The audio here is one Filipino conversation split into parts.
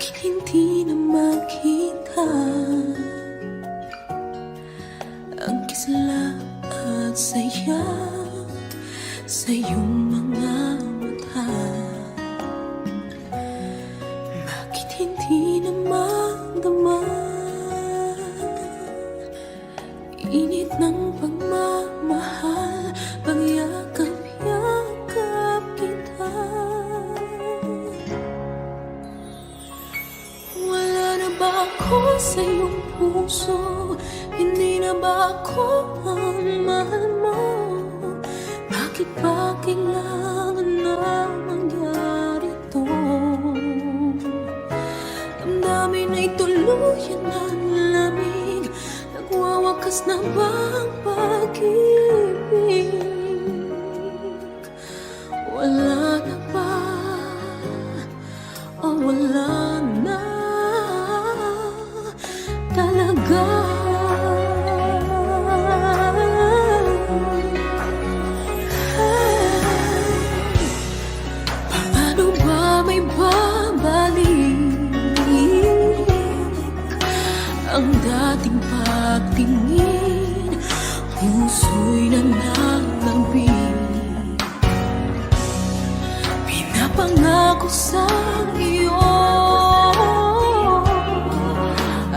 Bakit hindi na makita ang kisla at saya sa iyong mga mata? Bakit hindi na magdama init ng pagmamahal, pagyakap-yakap kita? Wala na ba ako sa iyong puso? Hindi na ba ako ang mahal mo? Bakit ba kailangan na mangyari to? Damdamin ay tuluyan ng lamig. Nagwawakas na ba ang pag-ibig? Wala na ba? O wala na talaga? Paano ba may babalik ang dating pagtingin? Puso'y nananabig, pinapangako sa iyo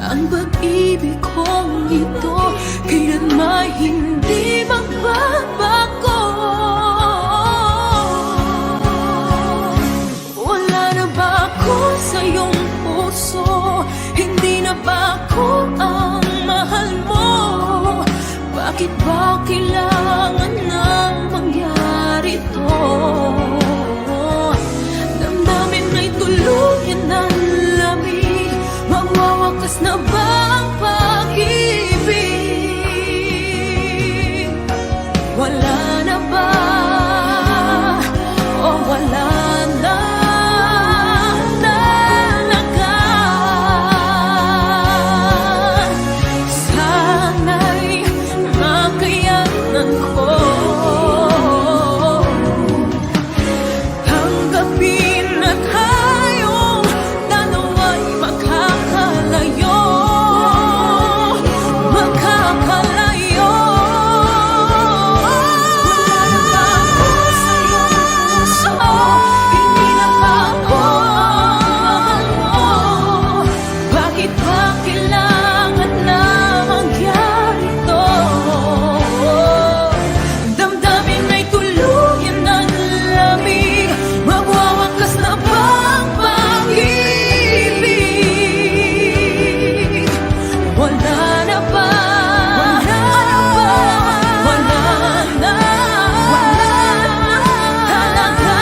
ang pag-ibig kong ito, kailanman hindi magbabago. Wala na ba ako sa iyong puso? Hindi na ba ako ang mahal mo? Bakit ba kailangan nang mangyari to? Damdamin ay tuluyan ng lamig. Magwawakas na ba ang pag-ibig? Wala na ba? O wala na talaga? Sana'y makayanan ko tanggapin na tayong dalawa'y makakalayo. Makakalayo. Wala na ba ako sa iyong puso? Hindi na ba ako mahal mo? Bakit ba kailangan na mangyari to? Damdamin ay tuluyan ng lamig. Magwawakas na ba ang pag-ibig? Wala na ba? Wala na ba? Wala na talaga.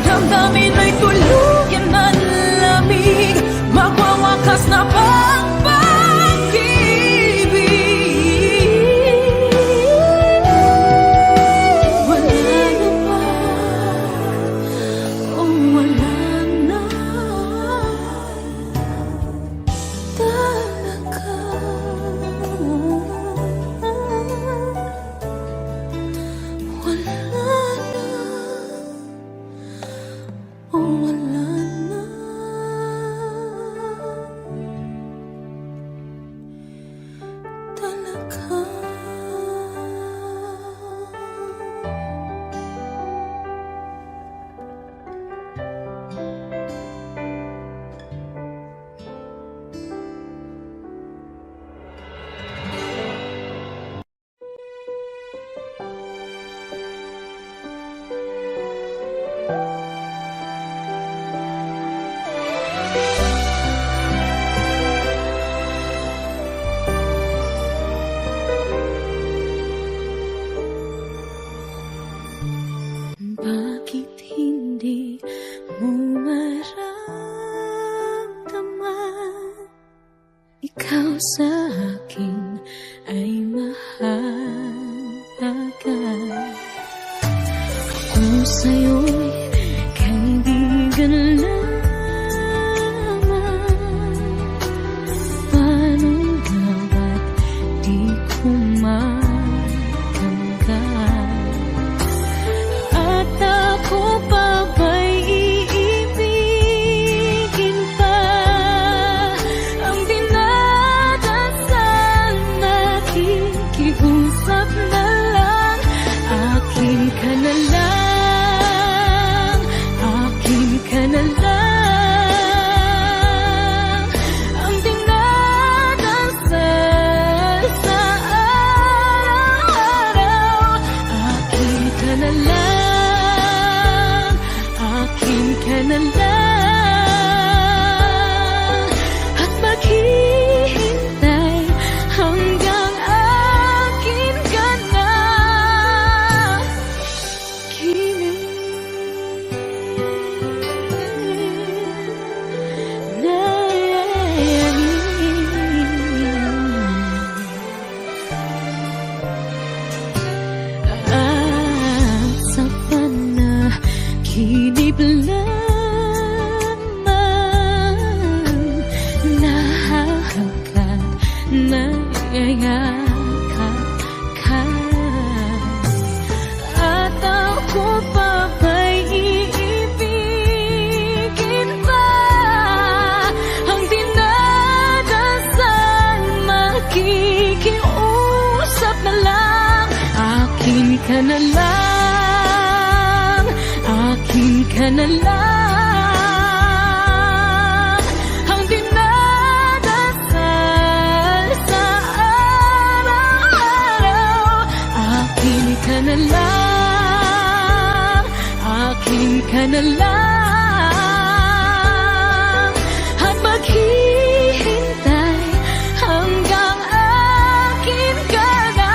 Damdamin ay tuluyan ng lamig. Magwawakas na ba ang pag-ibig? Wala na ba? O wala na talaga? Wala na. O wala na talaga? Bakit hindi mo maramdaman ikaw sa akin ay mahalaga? Ako sa'yo'y kaibigan lamang. Paano nga ba't di ko matanggap? At ako pa ba'y iibig? problema, nahahangkat, nayayakap ka, at ako pa ba'y iibigin pa? Ang dinadasal, makikiusap na lang. Akin ka na lang, akin ka na lang. Ang dinadasal sa araw-araw. Akin ka na lang, akin ka na lang. At maghihintay hanggang akin ka na.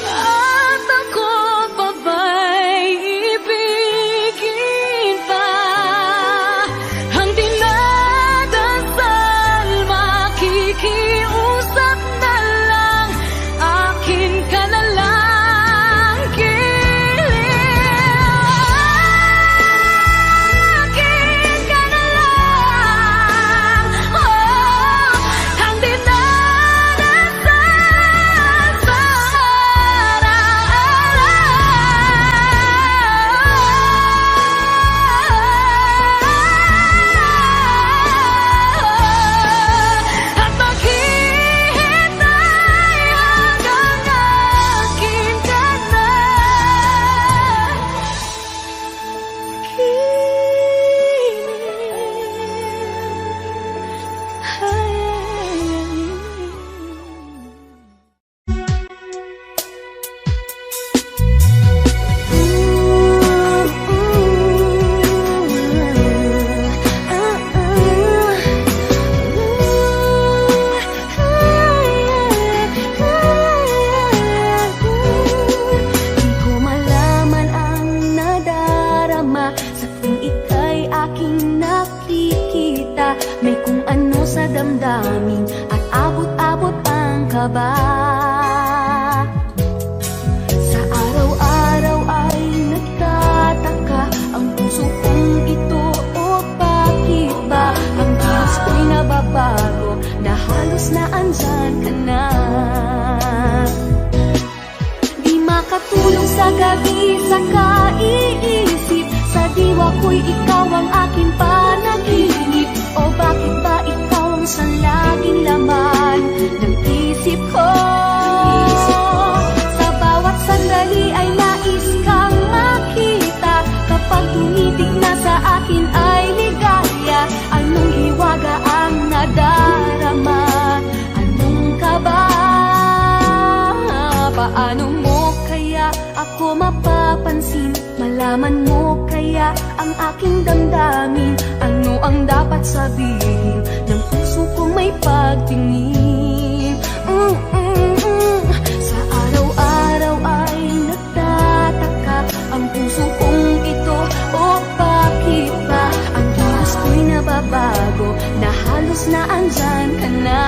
At ako pa ba'y ibigin pa? Ang dinadasal, makikiusap na lang. Akin ka na lang, akin ka na lang. Oh, ang dinadasal sa araw-araw. At maghihintay hanggang akin ka na. Di ko malaman ang nadarama sa tuwing ika'y aking nakikita. May kung ano sa damdamin at abot-abot ang kaba. Sa araw-araw ay nagtataka ang puso kong ito, o bakit ba ang Diyos ko'y nababago na halos na andyan ka na? Di makatulong sa gabi sa kaiisip, sa diwa ko'y ikaw ang aking panaginip. O bakit ba ikaw ang sa laging laman ng isip ko? Sa bawat sandali ay nais kang makita. Kapag tumitig na sa akin ay ligaya. Anong hiwaga ang nadarama? Anong kaba? Paano mo kaya ako mapapansin? Malaman mo kaya ang aking damdamin? Ano ang dapat sabihin ng puso kong may pagtingin? Sa araw-araw ay nagtataka ang puso kong ito, o bakit ba ang Diyos ko'y nababago na halos na andyan ka na?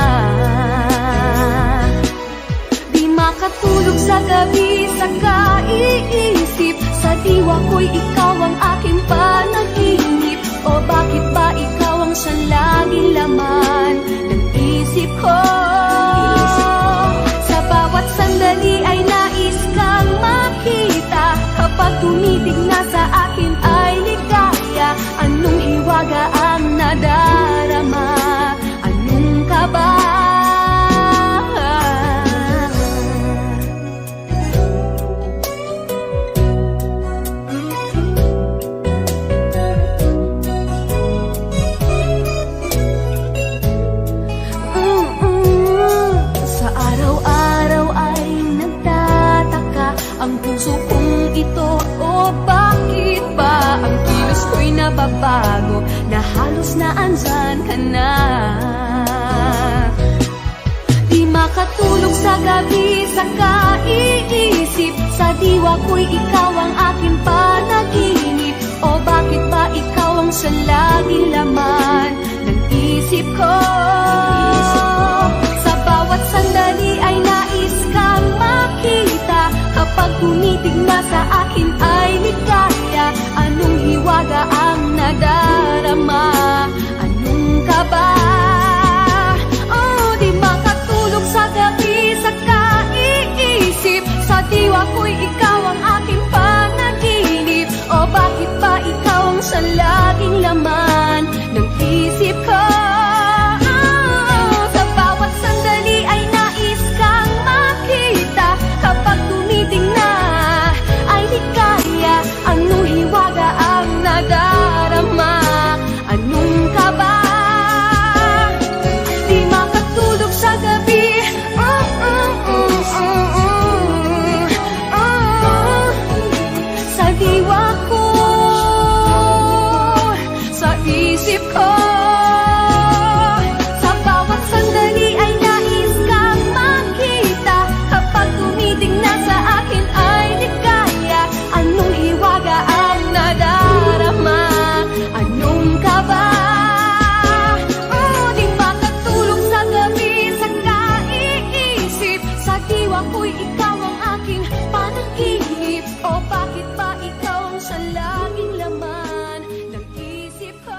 Di makatulog sa gabi sa kaiisip, sa diwa ko'y ikaw ang aking panaginip. O bakit ba ikaw ang sa laging laman ng isip ko? Sa bawat sandali ay nais kang makita. Kapag tumitig na sa akin ay ligaya. Anong hiwaga ang nadarama? Anong kaba? Sa araw-araw ay nagtataka ang puso kong ito, o bakit ba ang kilos ko'y nababago na halos na andyan ka na? Di makatulog sa gabi sa kaiisip, sa diwa ko'y ikaw ang aking panaginip. O sa laging laman ng isip ko. Sa bawat sandali ay nais kang makita. Kapag tumitig na sa akin ay ligaya. Anong hiwaga ang nadarama? Anong kaba? Oh, di makatulog sa gabi sa kaiisip. Sa diwa ko'y ikaw ang aking panaginip. O bakit ba ikaw ang sa laging laman ng isip ko? Sa bawat sandali ay nais kang makita. Kapag tumiting na ay ligaya. Anong hiwaga ang nadarama? Anong kaba? Di makatulog sa gabi. Sa diwa ko, sa isip ko. Sa bawat sandali ay nais kang makita. Kapag tumiting na sa akin ay ligaya. Anong hiwaga ang nadarama? Anong kaba? Oh, di makatulog sa gabi sa kaiisip. Sa diwa ko'y ikaw ang aking panaginip. O bakit ba ikaw ang sa laging laman ng isip ko?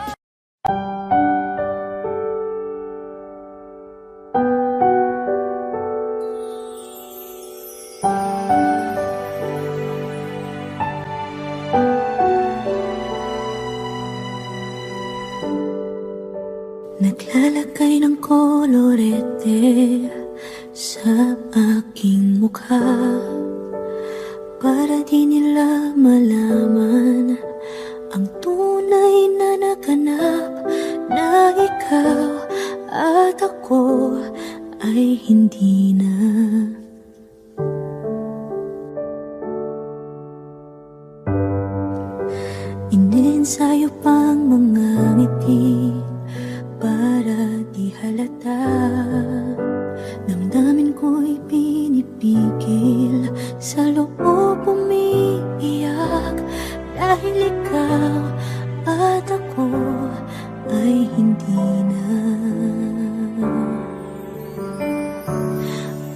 Naglalagay ng kolorete sa aking mukha para di nila malaman ang tunay na naganap, na ikaw at ako ay hindi na. Ininsayo pang mga ngiti para di halata. Damdamin ko'y pinipigil, sa loob umiiyak. Dahil ikaw at ako ay hindi na.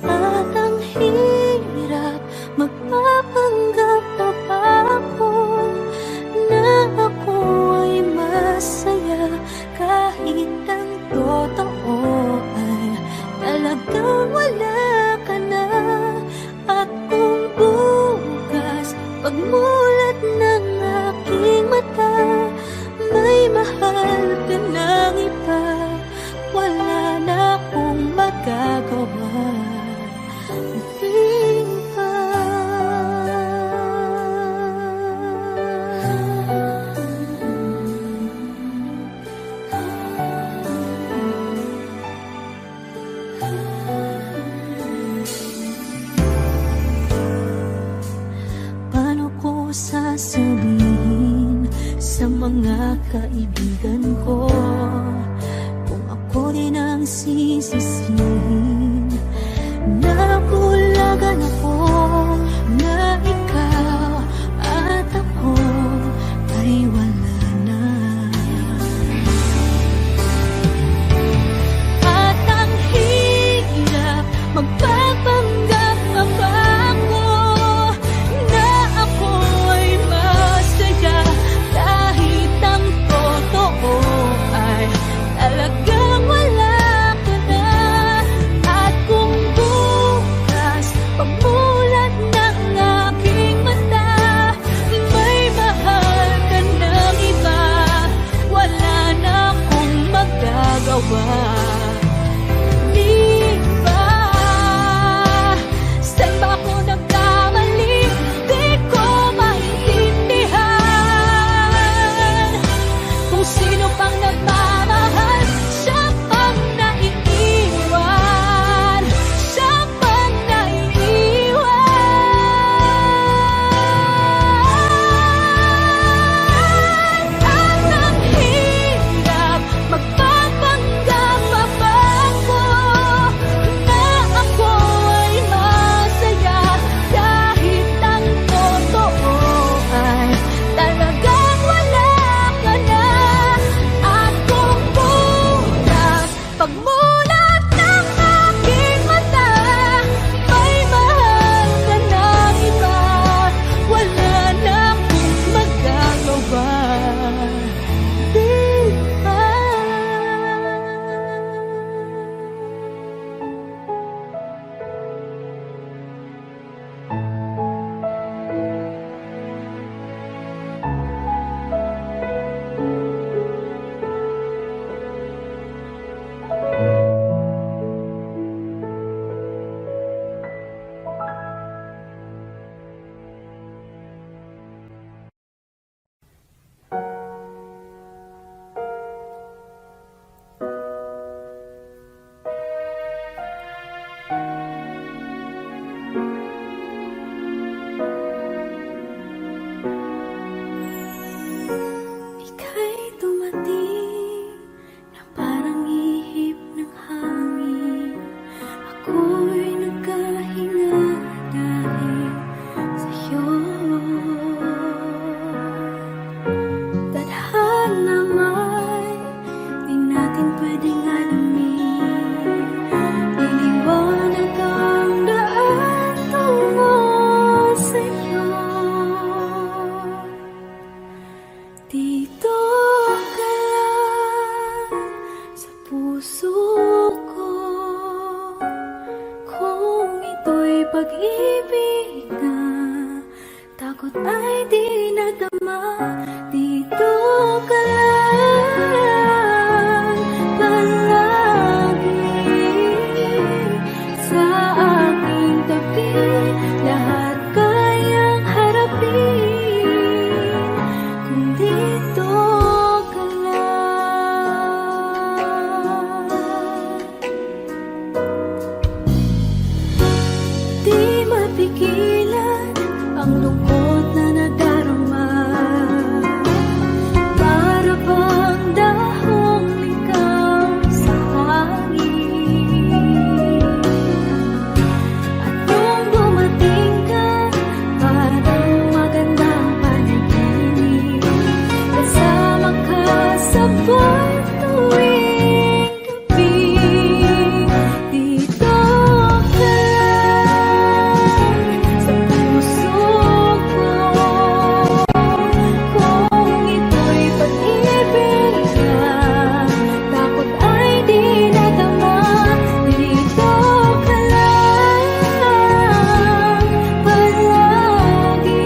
At ang hirap, magpapanggap pa ba ako na ako ay masaya? Kahit ang totoo ay talagang wala ka na. At kung bukas pagmulat ng aking mata, may mahal ka ng iba, wala na akong magagawa. Di ba? Paano ko sasabihin sa mga kaibigan ko kung ako din ang sisisihin? Nabulagan ako na ikaw at ako ay wala na. At ang hirap, magpapanggap pa ba ako na ako ay masaya? Kahit ang totoo ay talagang wala ka na. At kung bukas pagmulat nadama, dito ka lang palagi sa aking tabi. Lahat kayang harapin kung dito ka lang. Di mapigilan ang lungkot na nadarama, para bang dahong likaw sa hangin. At nung dumating ka, parang magandang panaginip, kasama ka sa buwan tuwing gabi. Dito ka lang sa puso ko, kung ito'y pag-ibig ka, takot ay di nadama. Dito ka lang palagi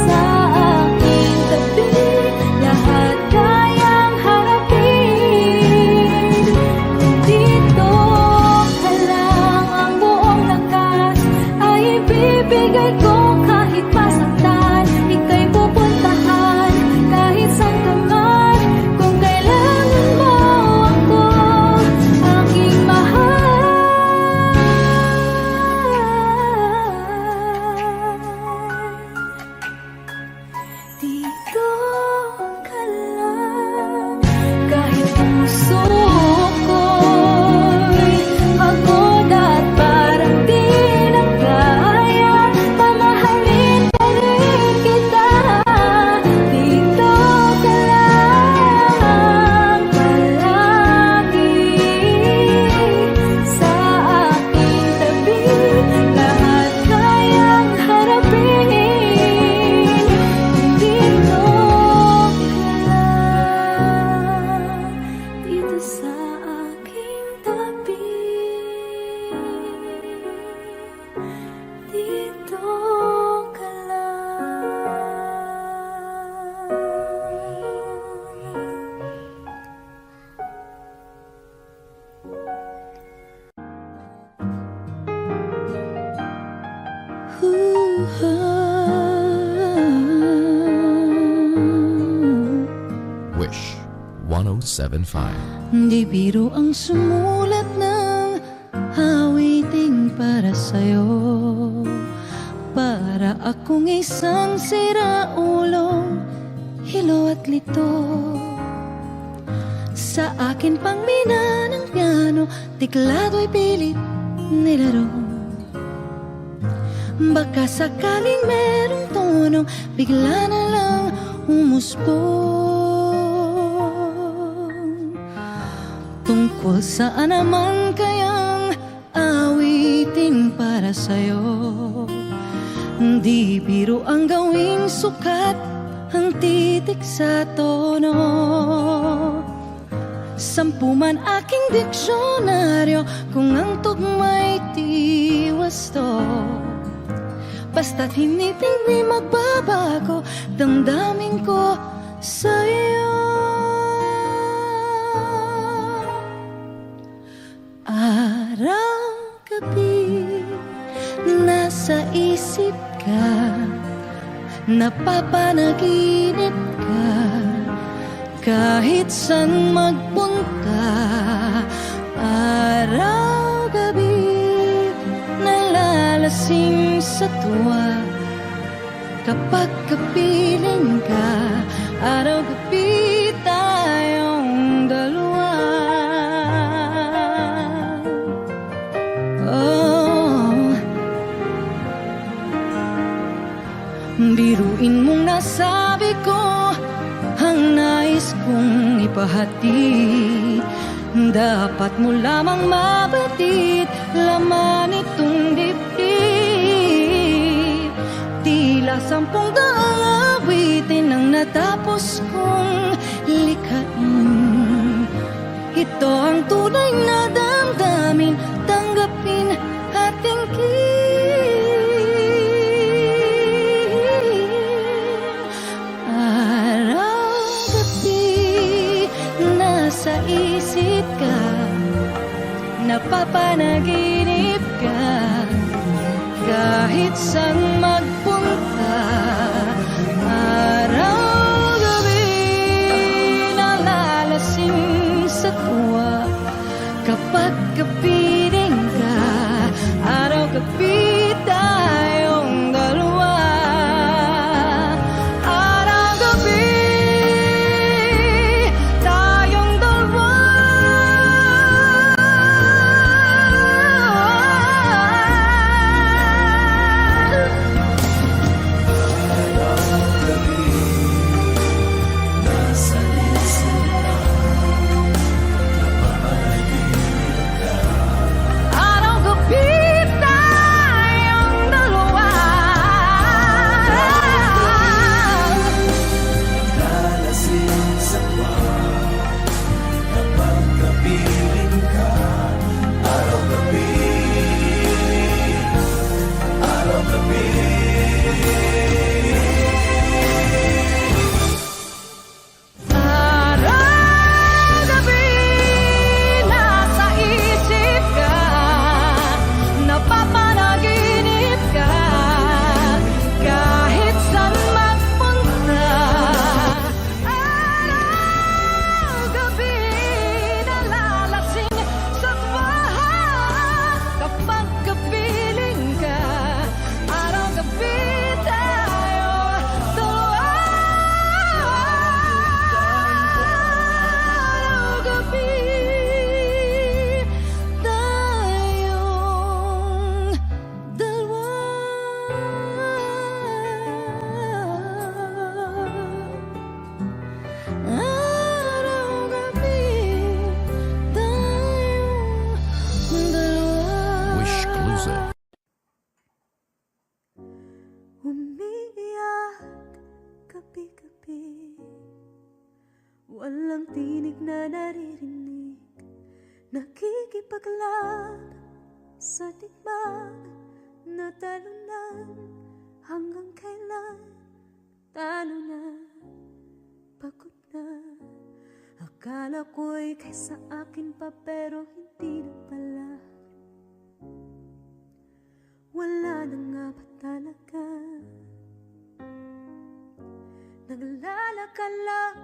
sa aking tabi. Lahat kayang harapin kung dito ka lang. Ang buong lakas ay ibibigay ko kahit masaktan. Ika'y pupuntahan kahit saan ka man. Kung kailangan mo ako, aking mahal. Dito ka lang, kahit puso ko'y pagod at parang di na kaya, mamahalin pa rin kita. Dito ka lang palagi sa aking tabi. Lahat kayang harapin kung dito ka lang. Dito sa aking tabi. Dito ka lang. Wish 1075. Di biro ang sumulat ng awiting para sa'yo, para akong isang siraulong hilo at lito. Sa akin pang mina ng piano, tiklado'y pilit nilaro. Baka sakaling merong tono, bigla na lang umusbong. Tungkol saan naman kayang awitin para sa'yo? Di biro ang gawing sukat ang titik sa tono. 10 man aking diksyonaryo kung ang tugma'y di wasto. Basta't hindi magbabago damdamin ko sa'yo. Araw-gabi nasa isip ka, napapanaginip ka, kahit saan magpunta. Araw-gabi nalalasing sa tuwa, kapag kapiling ka. Araw-gabi tayong dalawa. Oh, biruin mong nasabi ko ang nais kong ipahatid. Dapat mo lamang mabatid laman itong dibdib. Tila 10 daang awitin ang natapos kong likhain. Ito ang tunay na damdamin, tanggapin at tingin. napapanaginip ka kahit saan magpunta. Araw-gabi nalalasing sa tuwa kapag kapiling ka. Araw-gabi tayong dalawa. Araw-gabi tayong dalawa. Araw-gabi tayong dalawa. Araw-gabi nasa isip ka, napapanaginip ka kahit saan magpunta. Araw-gabi nalalasing sa tuwa kapag kapiling ka. Araw-gabi tayong dalawa. Araw-gabi tayong dalawa. Araw-gabi tayong dalawa. Wish exclusive. Umiiyak gabi-gabi, walang tinig na naririnig, nakikipaglaban sa tikman na talunan. Hanggang kailan talo na, pagod na. Akala ko'y kaysa akin pa pero hindi na pala. Wala na nga ba talaga? Naglalakalag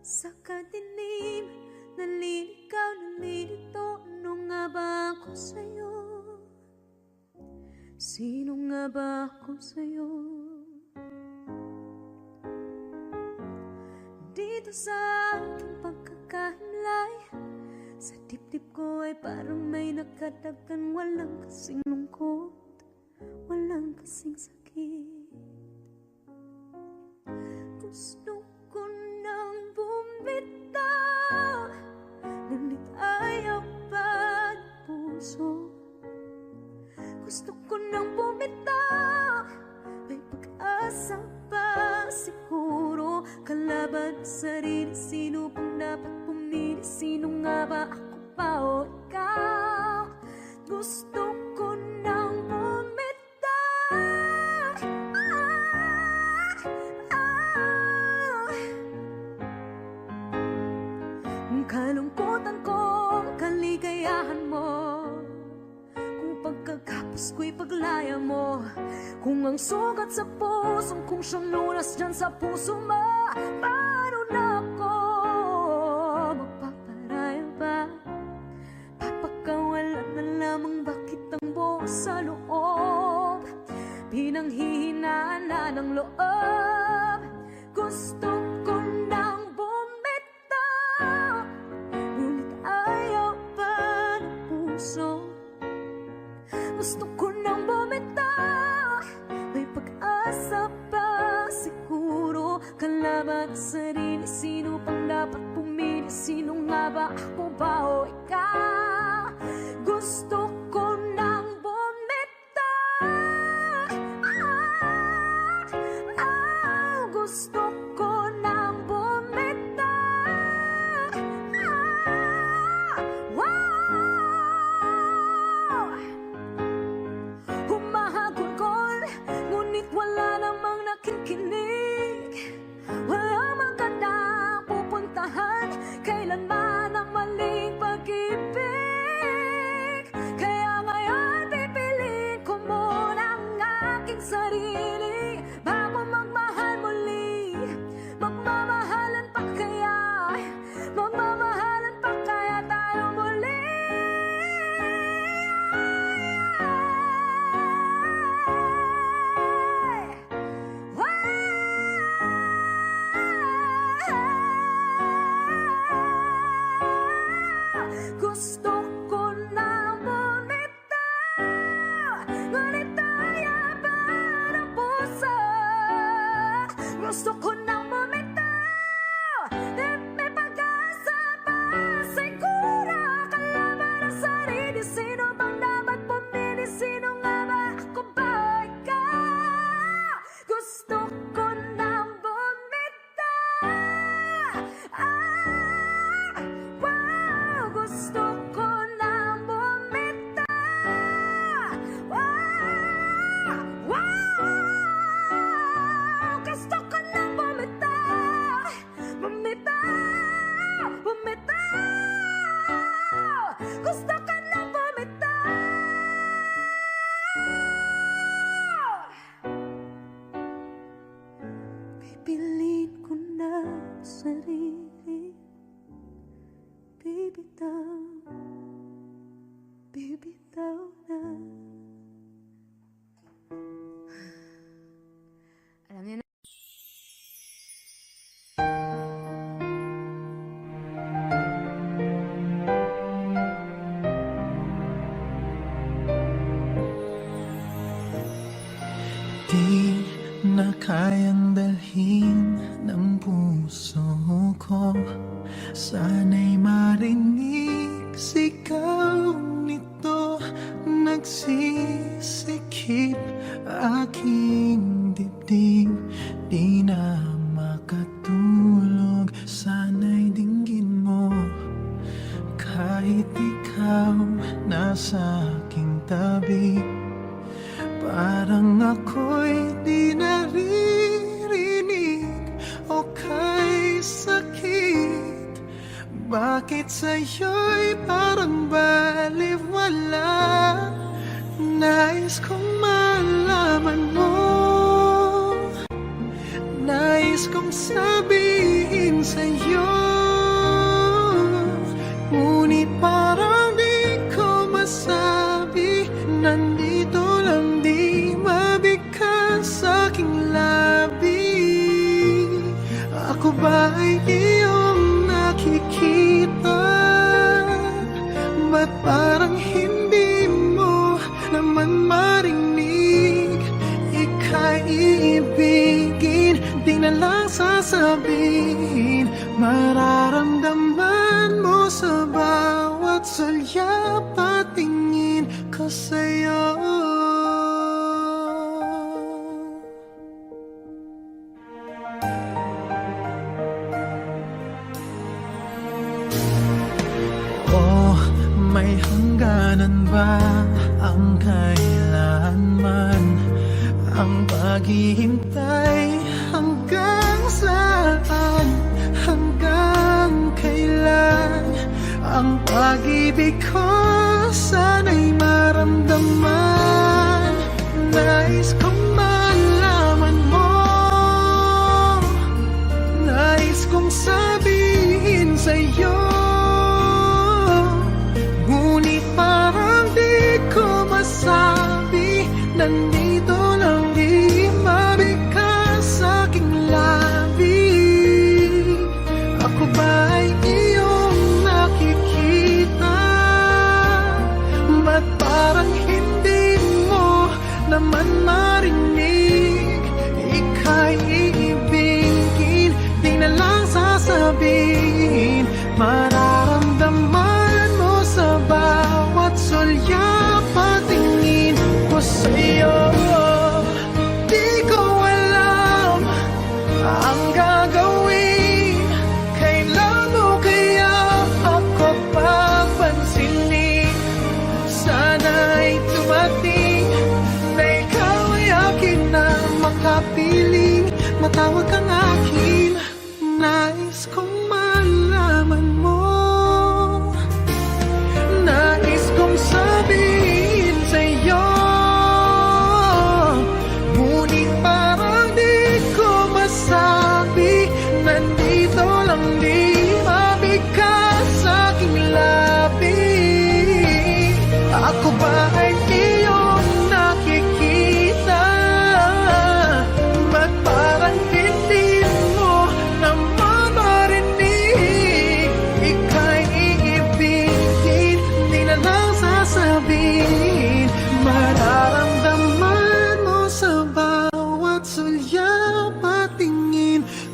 sa kadilim, naliligaw, nalilito. Ano nga ba ako sa'yo? Sino nga ba ako sa'yo? Dito sa aking pagkakahimlay, sa dibdib ko ay parang may nakadagan. Walang kasing lungkot, walang kasing sakit. Gusto ko nang bumitaw, ngunit ayaw pa ng puso. Gusto ko nang bumitaw, may pag-asa pa siguro. Kalaban sa sarili, sino pang dapat pumili? Sino nga ba, ako pa o ikaw? Gusto ko nang bumitaw. Kalungkutan ko, kaligayahan mo, kung pagkagapos ko'y paglaya mo, kung ang sugat sa pusong kung siyang lunas dyan sa puso mo. Paano na ako magpaparaya ba? Papakawalan na lamang, bakit ang buo sa loob? Pinanghihinaan na ng loob. Gusto ko nang bumitaw, ngunit ayaw pa ng puso. Gusto ko nang bumitaw, may pag-asa pa siguro. Kalaban sa sarili, sino pang dapat pumili? Sino nga ba, ako ba o ikaw? Gusto ko nang bumitaw. Gusto ko nang bumitaw. Wow! Humahagulgol, ngunit wala namang nakikinig. Wala mang gandang pupuntahan, kailanman ang maling pag-ibig. Gusto ko nang bumitaw, may pag-asa pa. Siguro kalaban ang sarili. Sino bang dapat pumili? Sino nga ba? Ako ba o ikaw? Gusto ko nang bumitaw. Wow, gusto ko nang bumitaw. Wow, gusto ko nang bumitaw. Bumitaw, bumitaw. Gusto ko nang bumitaw. Pipiliin ko na sarili. Bibitaw, bibitaw na. Alam niyo na. Di na kayang dalhin ng puso ko. Sana'y marinig sigaw nito. Nagsisikip aking dibdib. Di na makatulog. Sana'y dinggin mo. Kahit ikaw nasa aking tabi, parang ako'y di naririnig o kay sakit. Bakit sa'yo'y parang baliwala? Nais kong malaman mo. Nais kong sabihin sa'yo, ngunit parang di ko masabi. Nandito lang, di mabigkas sa aking labi. Ako ba ay iyong nakikita? Ba't parang hindi mo naman marinig? Ika'y iibigin, di na lang sasabihin. Mararamdaman mo sa bawat sulyap at tingin ko sa'yo. Oh, may hangganan ba ang kailanman? Ang paghihintay hanggang saan? Hanggang kailan? Ang pag-ibig ko sana'y maramdaman. Nais kong malaman mo. Nais kong sabihin sa'yo, ngunit parang di ko masabi. Nandito lang, di mabigkas sa aking labi. Ako ba ay iyong nakikita? Ba't parang hindi mo naman marinig? Ika'y iibigin, di na lang sasabihin. Mararamdaman mo sa bawat sulyap at tingin ko sa'yo. Di ko alam ang gagawin. Kailan mo kaya ako papansinin? Sana'y tumating na ikaw ay akin na makapiling. Matawag kang akin. Nais kong malaman mo. Nais kong sabihin sa'yo, ngunit parang di ko masabi. Nandito lang, di mabigkas sa aking labi. Ako ba ay iyong nakikita? Ba't parang hindi mo naman marinig?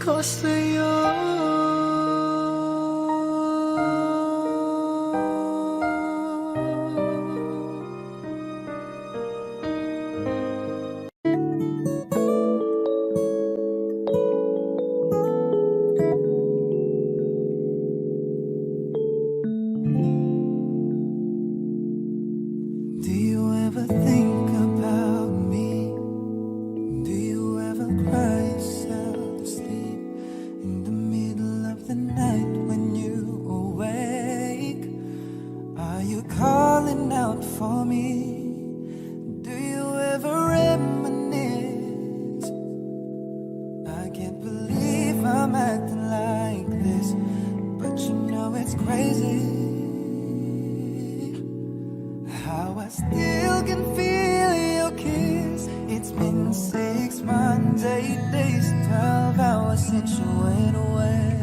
ko sa'yo. Do you ever think about me? Do you ever cry yourself to sleep in the middle of the night when you awake? Are you calling out for me? Do you ever reminisce? I can't believe I'm acting like this, but you know it's crazy how I still can feel your kiss. It's been 6 months, 8 days, 12 hours since you went away.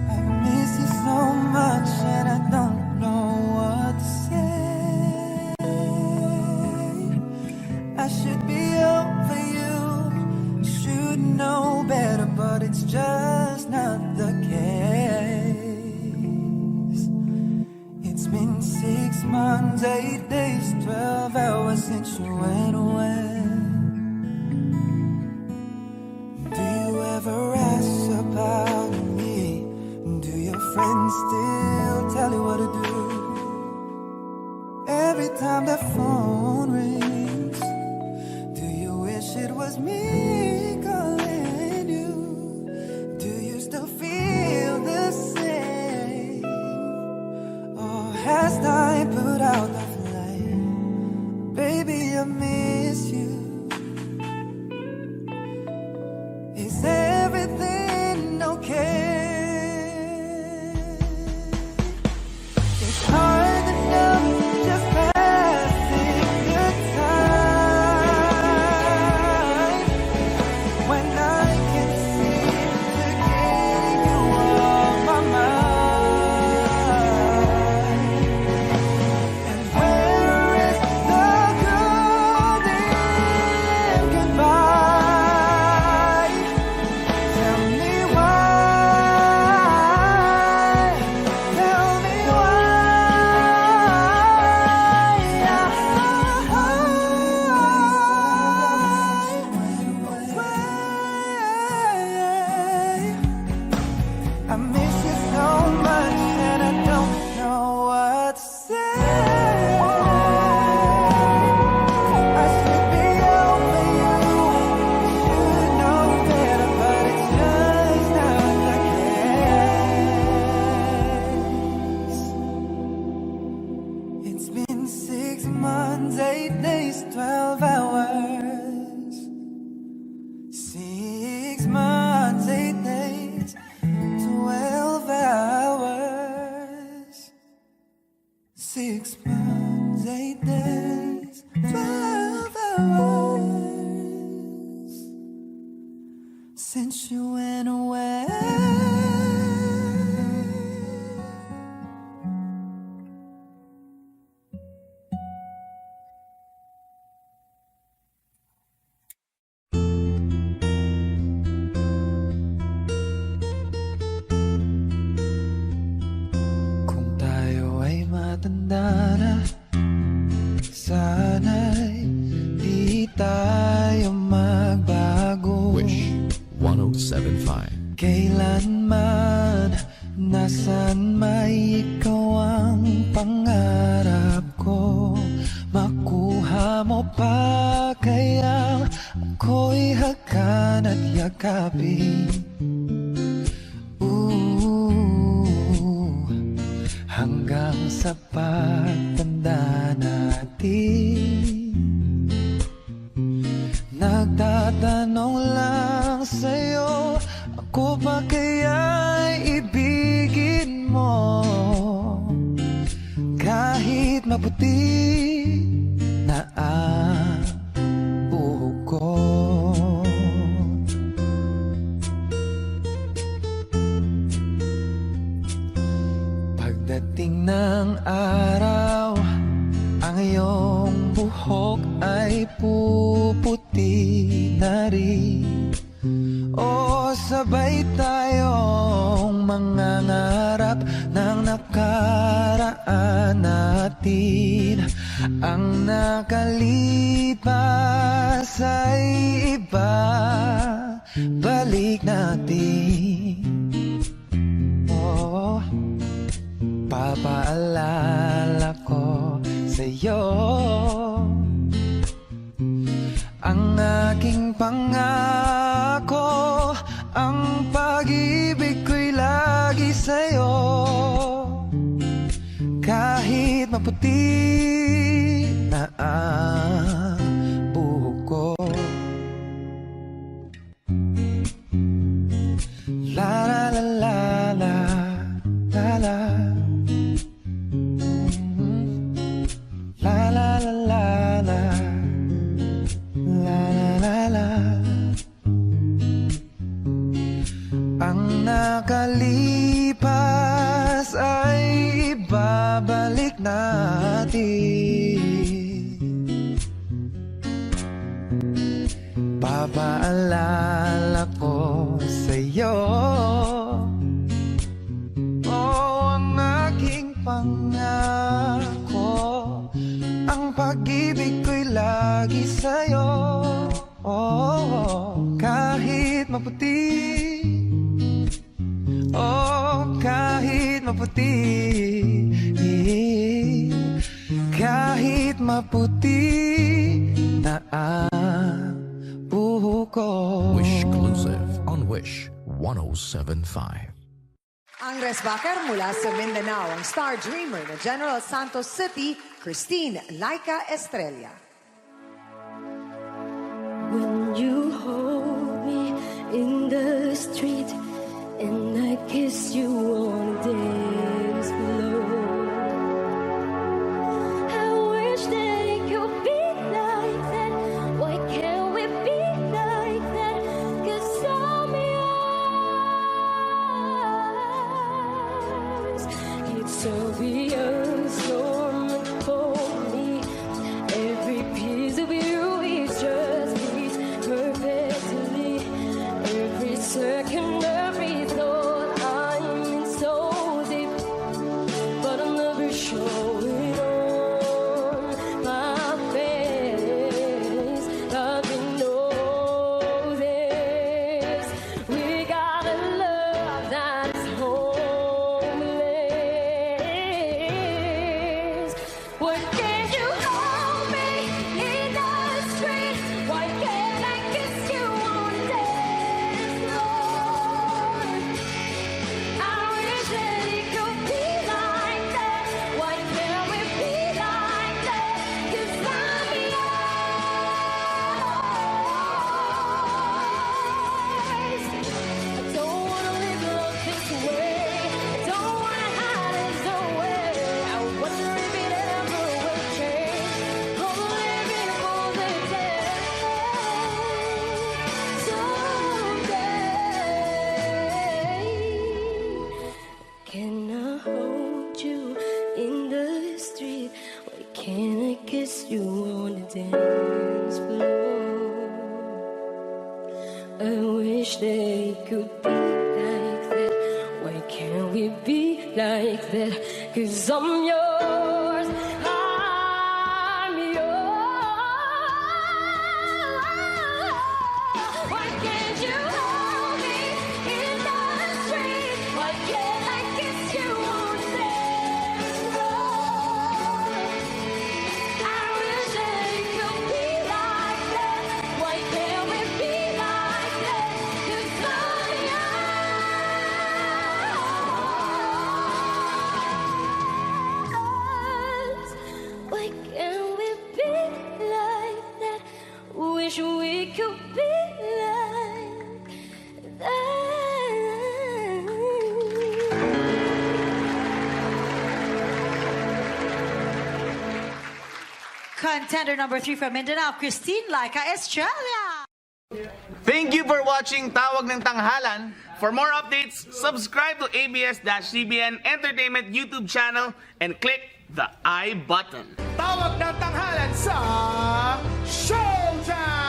I miss you so much and I don't know what to say. I should be over you, should know better, but it's just not the case. It's been 6 months, 8 days, 12 hours since you went away. Do you ever ask about me? Do your friends still tell you what to do? Every time the phone rings, do you wish it was me calling you? Do you still feel the same? Or has time put out the flame? Baby, I miss you. Is everything okay? It's hard to know, just passing the time when I can seem to get you off my mind. And where is the golden goodbye? Tell me why. Tell me why. I miss you so much and I don't know what to say. I should be over you, should know better, but it's just not the case. It's been 6 months, 8 days, 12 hours. 6 months, 8 days, 12 hours. 6 months, 8 days, 12 hours since you went away. Kung tayo ay matanda na, sana'y di tayo magbago. Wish 107.5. Kailanman, nasan may ikaw ang pangarap ko. Makuha mo pa kaya ako'y hakan at yakapin. Hanggang sa pagtanda natin, nagtatanong lang sa'yo, ako ba kaya'y ibigin mo? Kahit maputi na ang buhok ko. Pagdating ng araw, ang iyong buhok ay puputi na Hayaan natin ang nakalipas ay iba. Balik natin. Oh, papaalala ko sa'yo ang aking pangako, ang pag-ibig ko'y lagi sa'yo. Kahit maputi na ang buhok ko. La la la la la la la. La la la la la. La la la la. Ang nakalipas ay ibabalik natin. Papaalala ko sa'yo, oh, ang aking pangako, ang pag-ibig ko'y lagi sa'yo. Oh, kahit maputi, oh, kahit maputi, kahit maputi na ang buhok ko. Wish Exclusive on Wish 107.5. Andres Baker mula sa Mindanao, ang star dreamer na General Santos City, Christine Laika Estrella. When you hold me in the street and I kiss you on the dance floor, I wish that it could be like that. Why can't we be like that? 'Cause I'm yours. It's obvious you're meant for me. Every piece of you is just fits perfectly. Every second, every thought, I'm in so deep, but I'll never show it on my face. Love you know this. We got a love that is homeless. Why can't you hold me in the street? Why can't I kiss you on the dance floor? I wish that it could be like that. Why can't we be like that? 'Cause I'm yours. I don't wanna live life this way. I don't wanna hide it away. I wonder if it ever will change. I'm living for the day someday. Can I hold you in the street? Why can't I kiss you on the dance floor? I wish they could be like that. Why can't we be like that? 'Cause I'm yours. I'm yours. Why can't you hold me in the street? Why can't I kiss you on the dance floor? I wish that it could be like that. Why can't we be like that? 'Cause I'm yours. Why can't we be like that? Wish we could be like that. Contender number 3 from Mindanao, Christine Laika Estrella. Thank you for watching Tawag ng Tanghalan. For more updates, subscribe to ABS-CBN Entertainment YouTube channel and click the I button. Tawag ng Tanghalan sa Showtime!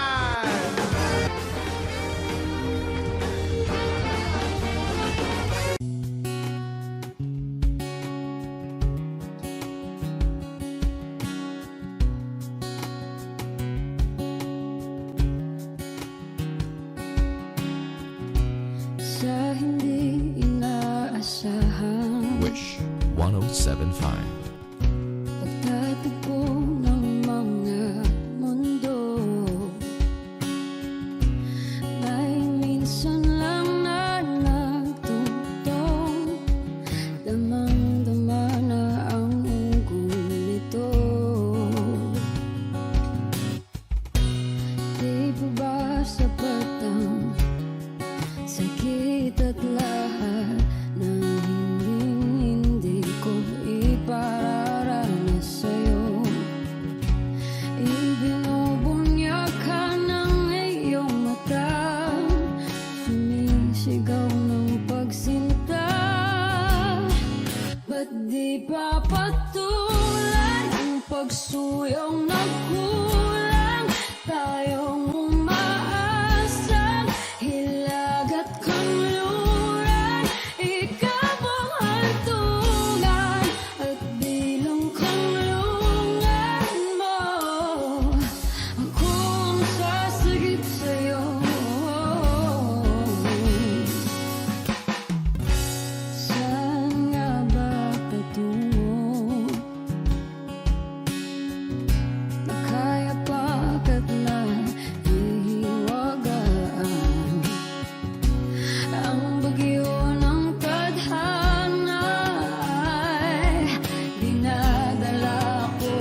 1075. Pagtatagpo ng mga mundo, may minsan lang na nagtutong, damang-dama na ang ugol nito. Di ba ba sapat ang sakit at lahat na hindi ko ipararanas sa'yo? Ibinubunyag ka ng iyong mata, sumisigaw ng pagsinta. Ba't di pa patulan ang pagsuyong nagkulang? Tayong umaasang hilag at kanluran, ikaw ang hantungan at bilang kanlungan mo. Akong sasagip sa'yo. Saan nga ba patungo? Kaya pagkat na ihiwagaan ang bagyo ng tadhana ay dinadala ko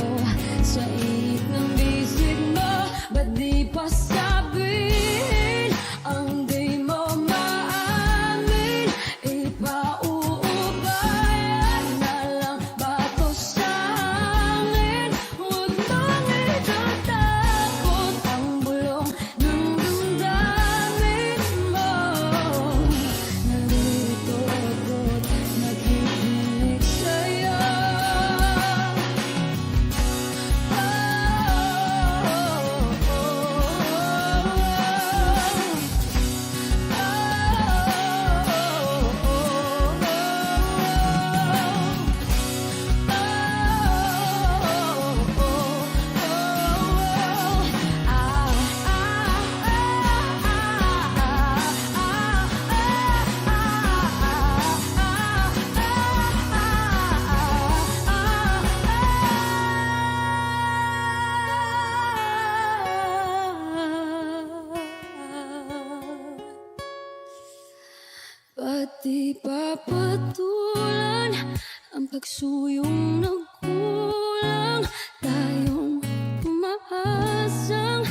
sa init ng bisig mo. Ba't di pa sabihin ang di mo maamin? Ipauubayan na lang ba to sa hangin? Huwag mong itatakot ang bulong ng damdamin mo. Narito ako't nakikinig sa'yo. Ba't di pa patulan ang pagsuyong nagkulang? Tayong umaasang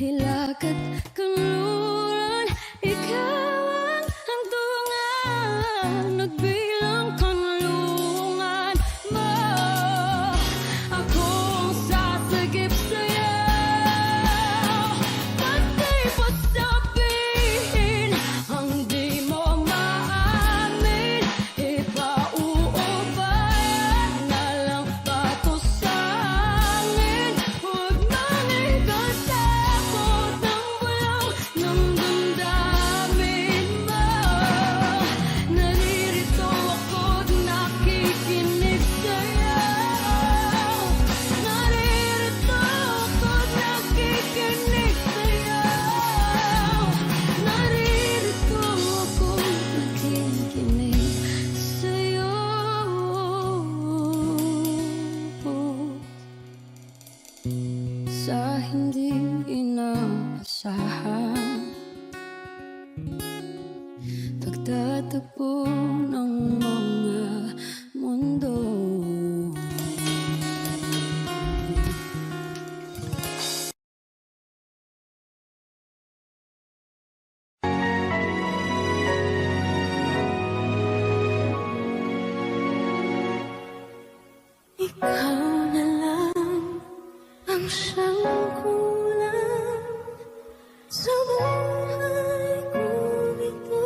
hilag at kanluran, ikaw ang hantungan at bilang kanlungan mo. Akong sasagip sa'yo. Ba't di pa sabihin ang di mo maamin? Ipauubayan na lang ba to sa hangin? Huwag mong ikatakot ang bulong ng damdamin mo. Naririto ako't nakikinig sa'yo. Naririto ako't nakikinig sa'yo. Naririto ako't nakikinig sa'yo. Sa hindi inaasahan, pagtatagpo ng mga mundo. Ikaw na lang ang siyang kulang sa buhay kong ito.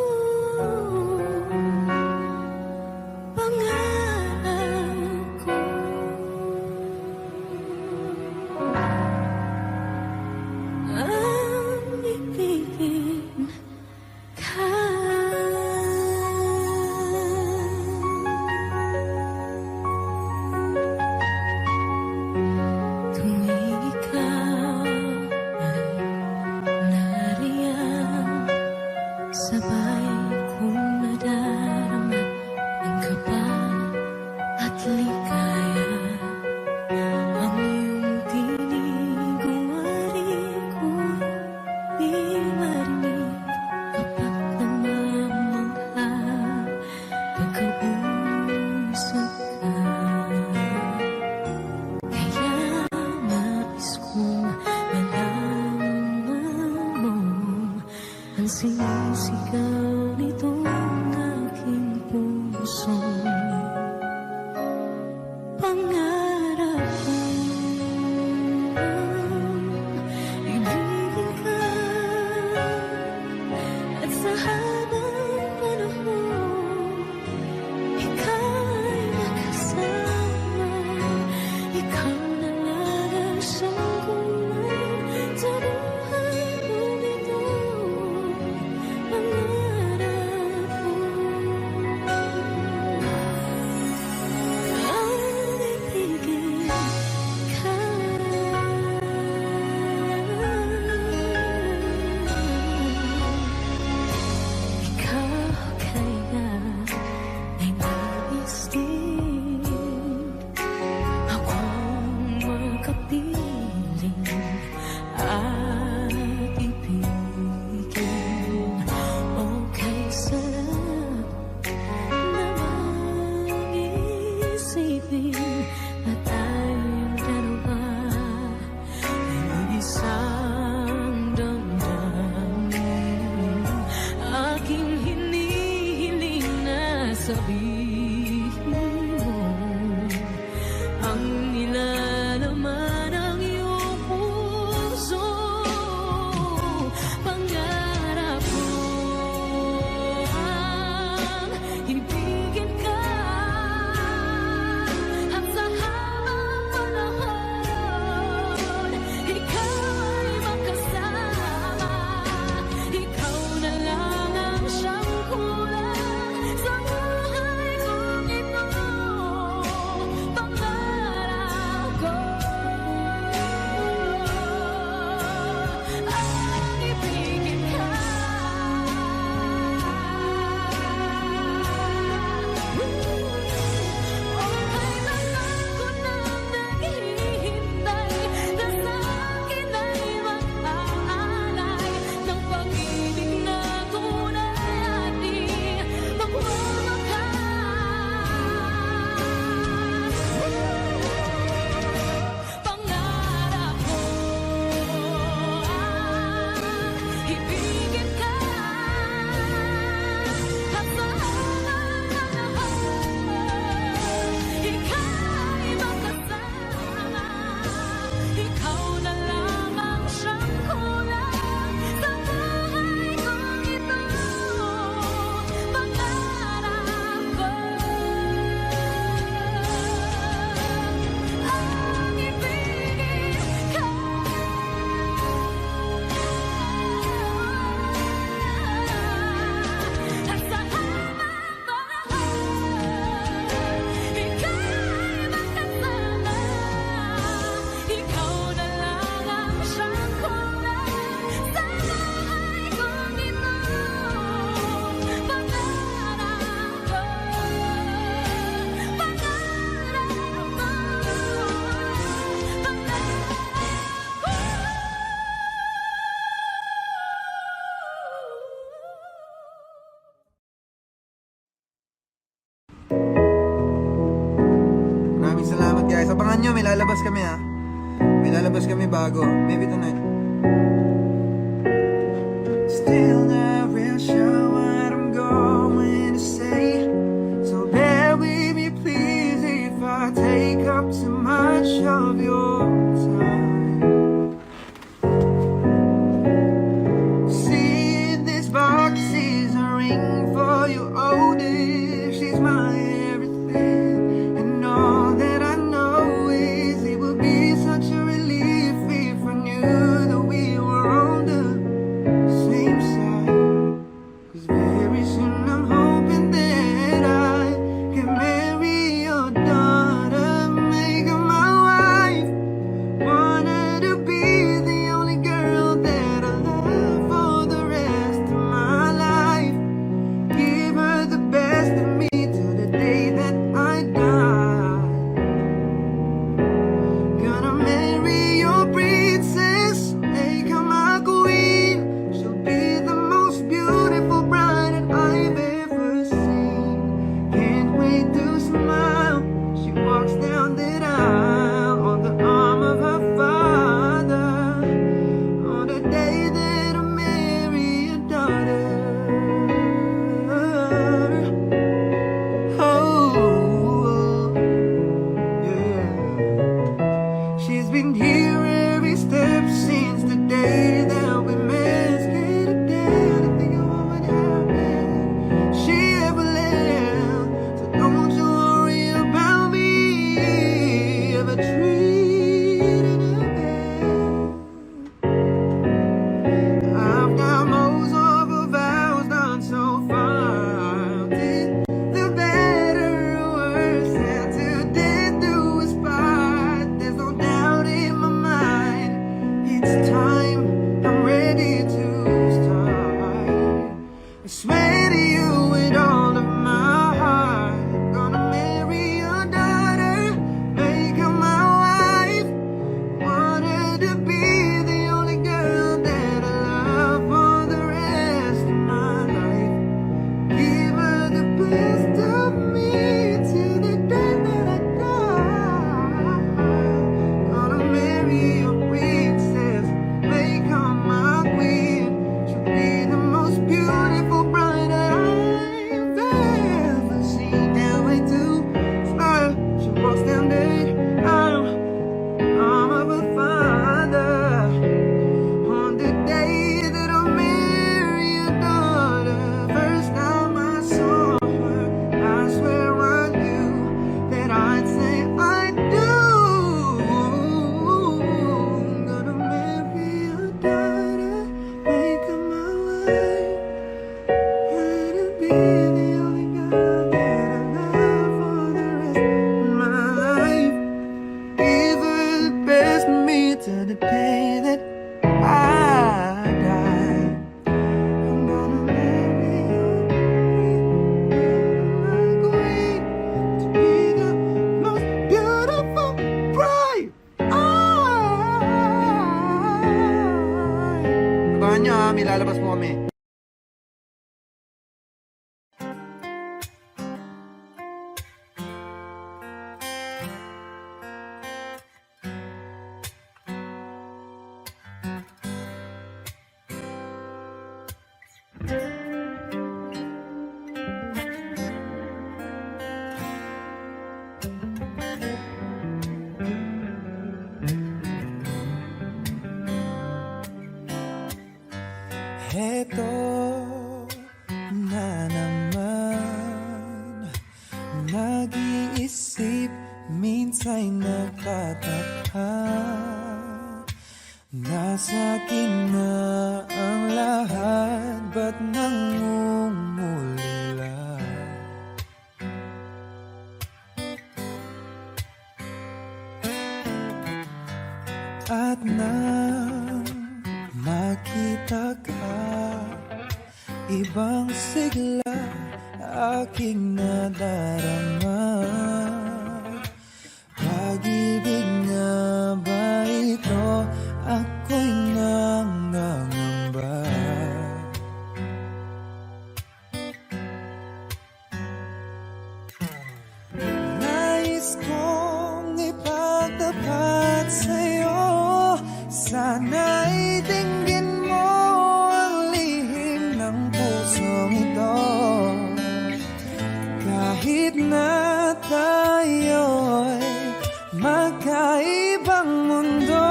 Pangarap ko ang ibigin ka. Tuwing ikaw sinisigaw nitong aking puso. Pangarap ko ibigin ka at sa habang panahon ika'y makasama. Ikaw na lang ang siyang kulay sa buhay kong ito. Pangarap ko ang ibigin ka. Ikaw kaya ay nais din akong makapiling at ibigin. Okay, sarap namang isipin na tayong dalawa ay isang damdamin. Aking hinihiling na sabihin mo ang nilalaman ng iyong puso. Pangarap ko ang ibigin ka at sa habang panahon ikaw ay makasama. Ikaw na lang ang siyang kulang sa buhay kong ito. Pangarap ko ang ibigin ka. Okay lang ako nang naghihintay na sa akin ay mag-aalay ng pag-ibig na tunay at di magwawakas. Pangarap ko ang ibigin ka at sa habang panahon ika'y makasama. Ikaw na lang ang siyang kulang sa buhay kong ito. Pangarap ko ang ibigin ka at sa habang panahon ika'y makasama. Ikaw na lang ang siyang kulang sa buhay kong ito. Pangarap ko, Maraming salamat guys. Abangan nyo, may lalabas kami ha. May lalabas kami bago. Maybe tonight. Still not real sure what I'm going to say. So bear with me please if I take up too much of your time. See, this box is a ring for you. Oh, dear, she's my everything. And all that I know is it would be such a relief if I knew that we were on the same side. 'Cause very soon I'm hoping that I can marry your daughter, make her my wife. Want her to be the only girl that I love for the rest of my life. Give her the best of me till the day that I die. Gonna marry your princess, make her my queen. She'll be the most beautiful bride that I've ever seen. Can't wait to smile. She walks down that aisle on the arm of her father. On the day that I marry your daughter. Abangan nyo ha, may lalabas po kami. Heto na naman, nag-iisip, minsan'y nagtataka. Nasa akin na ang lahat, ba't nangungulila? At nang makita ka, ibang sigla aking nadarama. Pag-ibig nga ba ito? Ako'y nangangamba. Nais kong ipagtapat sa'yo, sana'y dinggin mo ang lihim ng pusong ito. Kahit na tayo'y magkaibang mundo,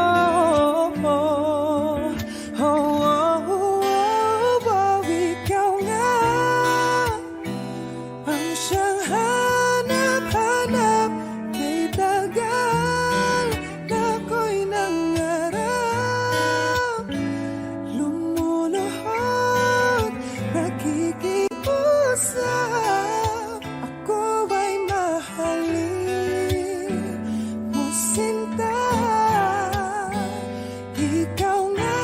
ikaw nga ang siyang hanap-hanap. Kay tagal na ako'y nangarap, lumuluhod, nakikiusap. Ako ay mahalin mo, sinta. Ikaw nga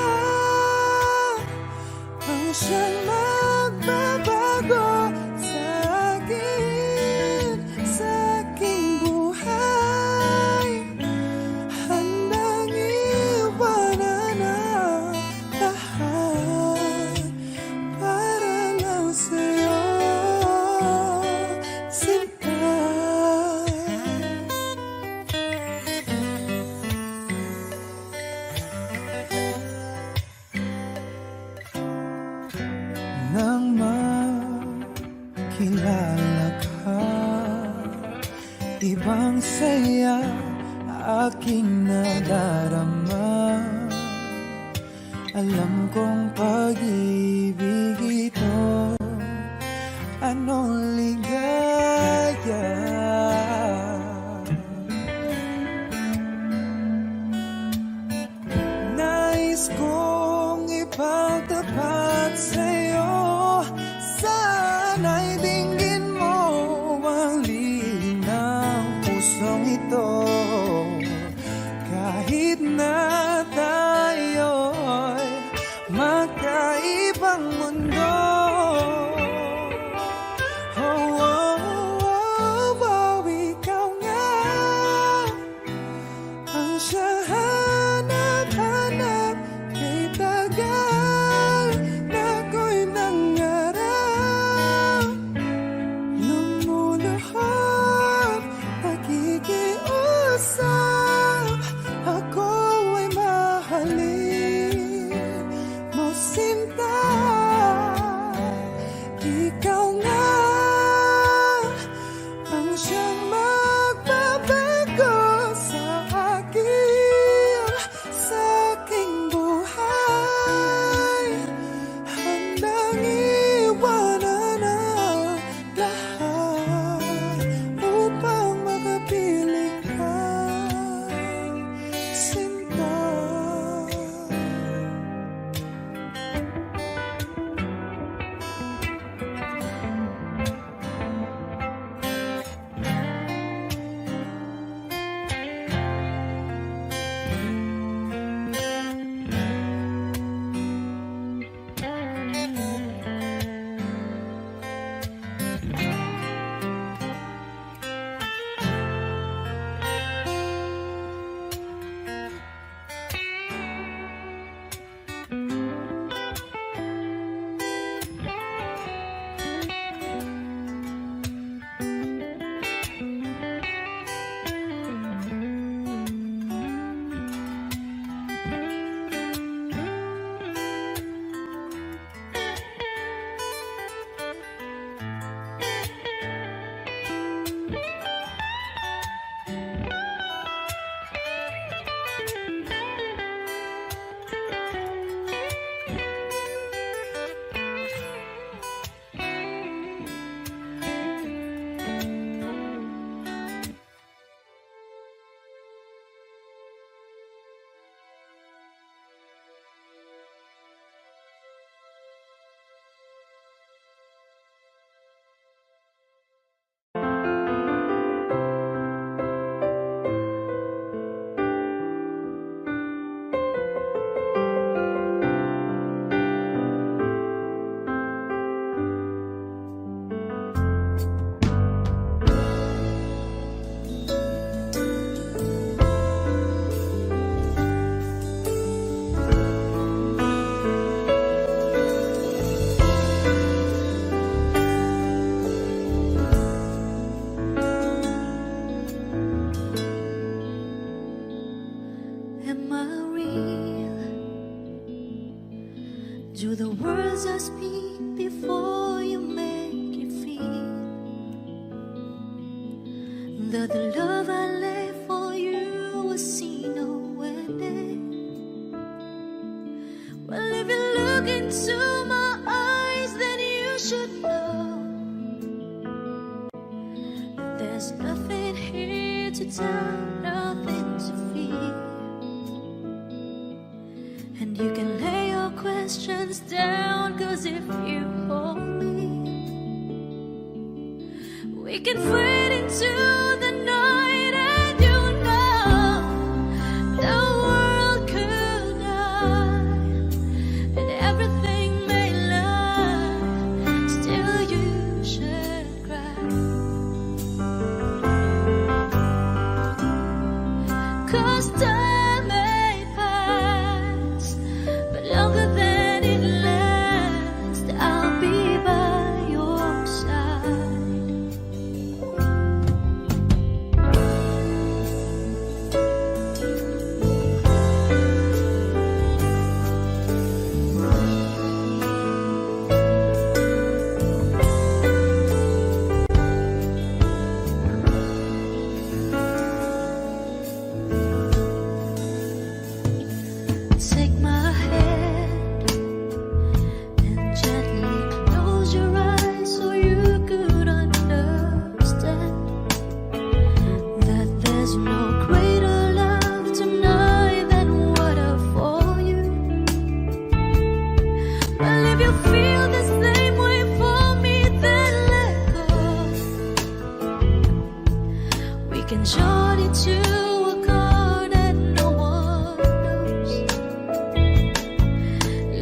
ang siyang magbabago sa akin, sa aking buhay. Handang iwanan ang lahat para lang sa'yo, sinta. Nang makilala ka, ibang saya aking nadarama. Alam kong pag-ibig ito, anong ligaya. Nais kong ipagtapat sa'yo, sana'y dinggin mo ang lihim ng pusong ito. Kahit na tayo'y magkaibang mundo, ikaw nga ang siyang hanap-hanap. Kay tagal na ako'y nangarap, lumuluhod, nakikiusap. Ako ay mahalin mo, sinta. Ikaw nga ang siyang magbabago sa akin, sa aking buhay. Handang iwanan ang lahat upang makapiling ka, sinta. Do the words I speak before you make you feel that the love I lay for you will see no ending? Well, if you look into my eyes, then you should know that there's nothing here to tell, nothing to fear. And you can lay your questions down, 'cause if you hold me, we can fade into the night, and you know the world could die and everything may lie, still you should cry. 'Cause time may pass, but longer than it lasts, I'll be by your side. Take my hand and gently close your eyes so you could understand that there's no greater love tonight than what I for you. Well, if you feel the same way for me, then let go. We can join into a chord that no one knows.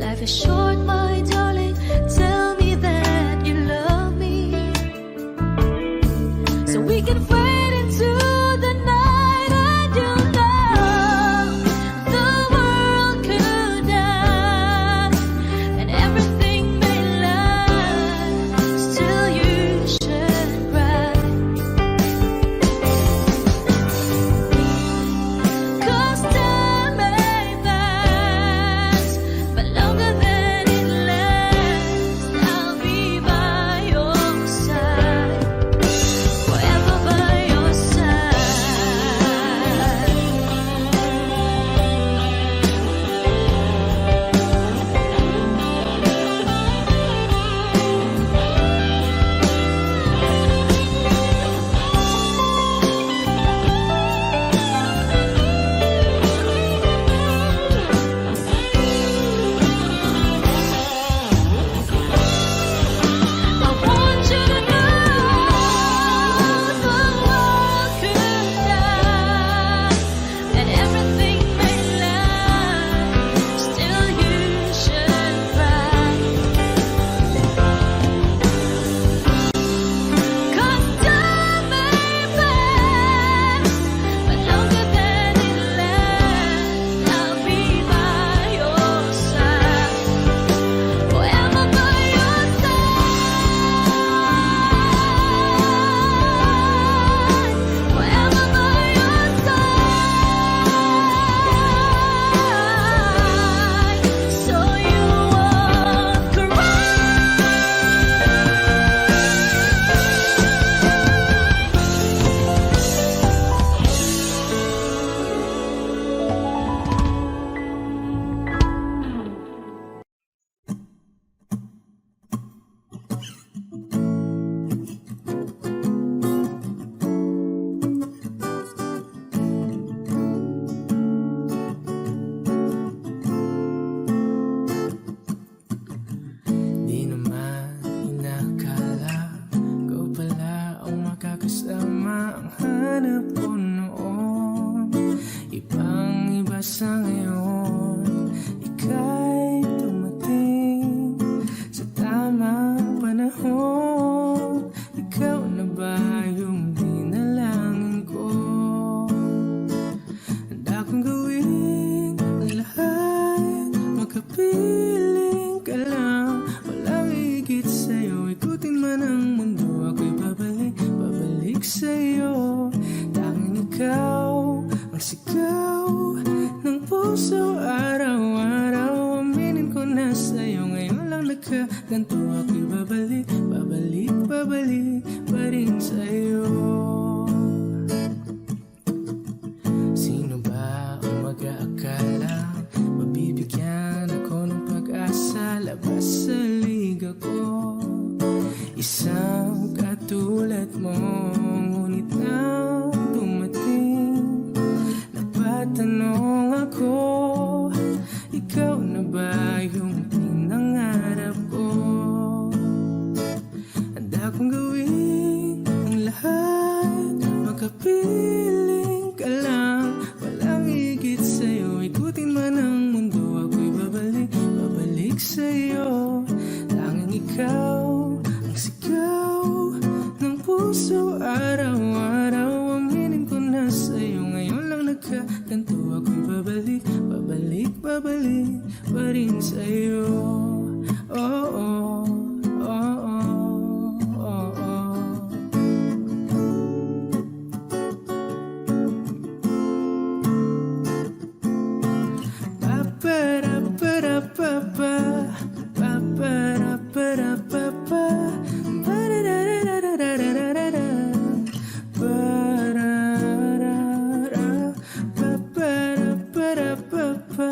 Life is short, my darling. Tell me that you love me, so we can fade into the night, and you know the world could die and everything may lie, still you should cry. 'Cause time may pass, but longer than it nagkaganto ako'y babalik, babalik, babalik pa rin sa'yo. Sino ba ang mag-aakala mabibigyan ako ng pag-asa labas sa liga ko? Isang katulad mo, ngunit nang dumating, napatanong ako, ikaw na ba yung pinangarap ko? Handa kong gawin ang lahat, makapiling ka lang, walang higit sa'yo. Ikutin man ang mundo, ako'y babalik, babalik sa'yo. Tanging ikaw ang sigaw ng puso, araw-araw aminin ko na sa'yo. Ngayon lang nagkaganto, ako'y babalik, babalik, babalik pa rin sa'yo. Oh, oh, oh, oh, oh, oh. Ba-ba-da-ba-da-ba-ba, ba-ba-da-ba-da-ba-ba, ba-da-da-da-da-da-da-da-da, ba-da-da-da, ba-ba-da-ba-da-ba-ba,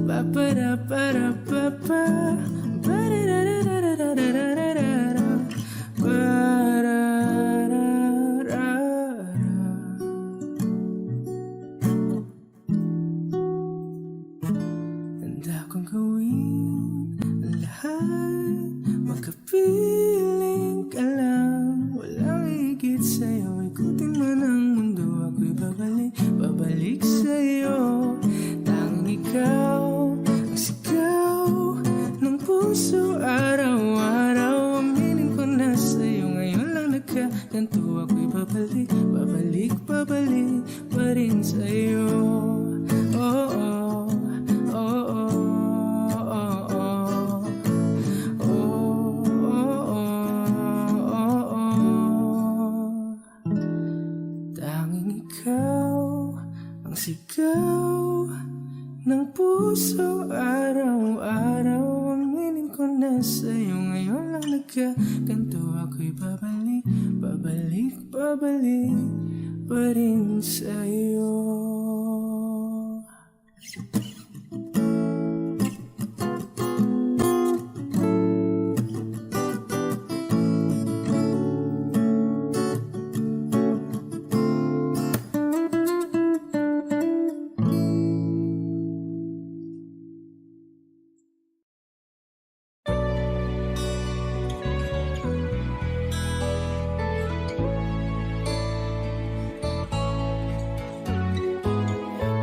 ba-ba-da-ba-da-ba-ba, ba-da-da-da-da-da-da-da-da, ba-da-da-da. Handa kong gawin ang lahat, makapiling ka lang, walang higit sa'yo. Ikutin man ang mundo, ako'y babalik, babalik sa'yo. Tanging ikaw ang sigaw ng puso, araw-araw aminin ko na sa'yo. Ngayon lang nagkaganto, ako'y babalik, babalik, babalik pa rin sa'yo. Oh, oh, oh, oh, oh, oh. Oh, oh, oh, oh. Tanging ikaw ang sigaw ng puso, araw-araw aminin ko na sa'yo. Ngayon lang nagkaganto, ako'y babalik, babalik, babalik pa rin sa'yo.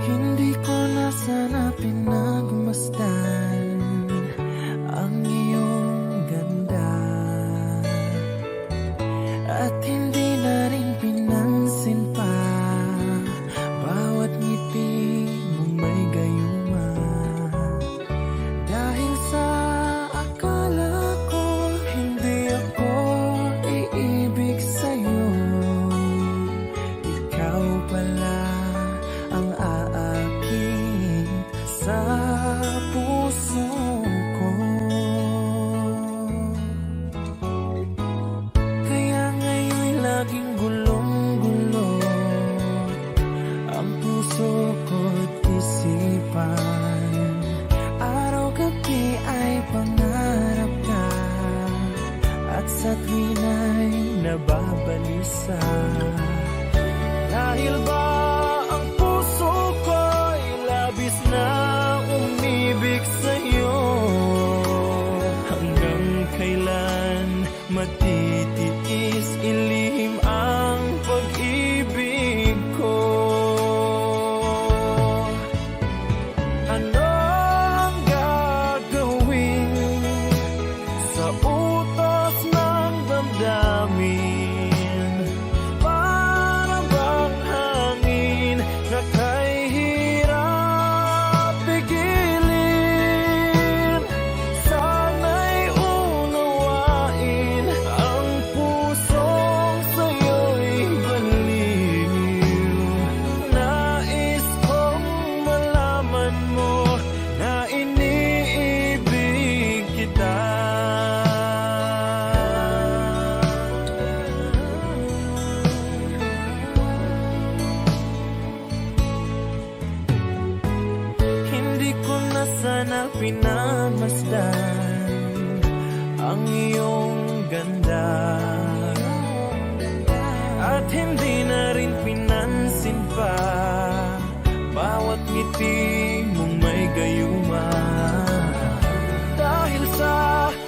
Hindi ko na sana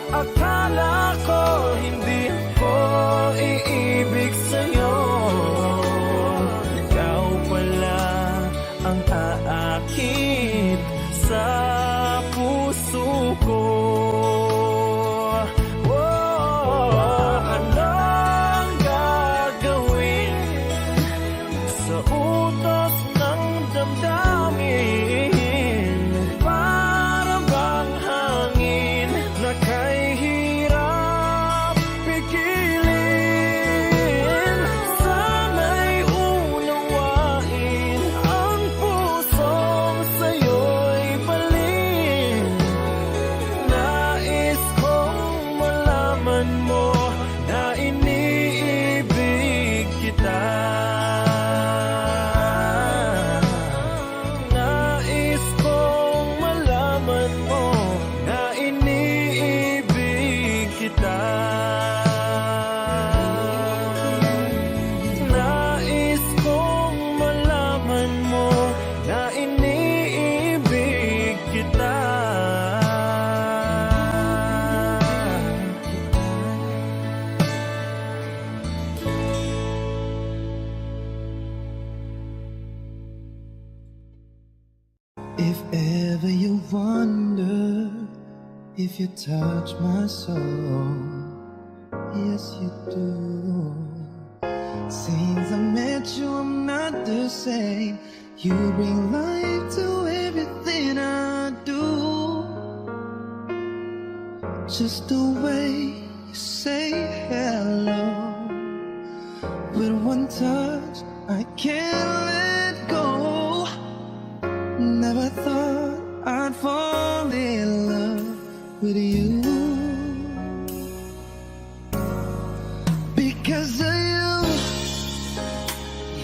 Akala ko hindi ko iibig sa'yo. Ikaw pala ang aakit sa puso ko. Anong gagawin sa utos ng damdamin? Para bang hangin na kay hirap pigilin. Sana'y unawain ang pusong sa'yo'y balin. Nais kong malaman mo na iniibig kita. Nais kong malaman mo na iniibig kita. Nais kong malaman mo na iniibig kita. If ever you wonder if you touch my soul, yes you do. Since I met you, I'm not the same. You bring life to everything I do. Just the way you say hello, with one touch I can't let go. Never thought I'd fall in love with you. Because of you,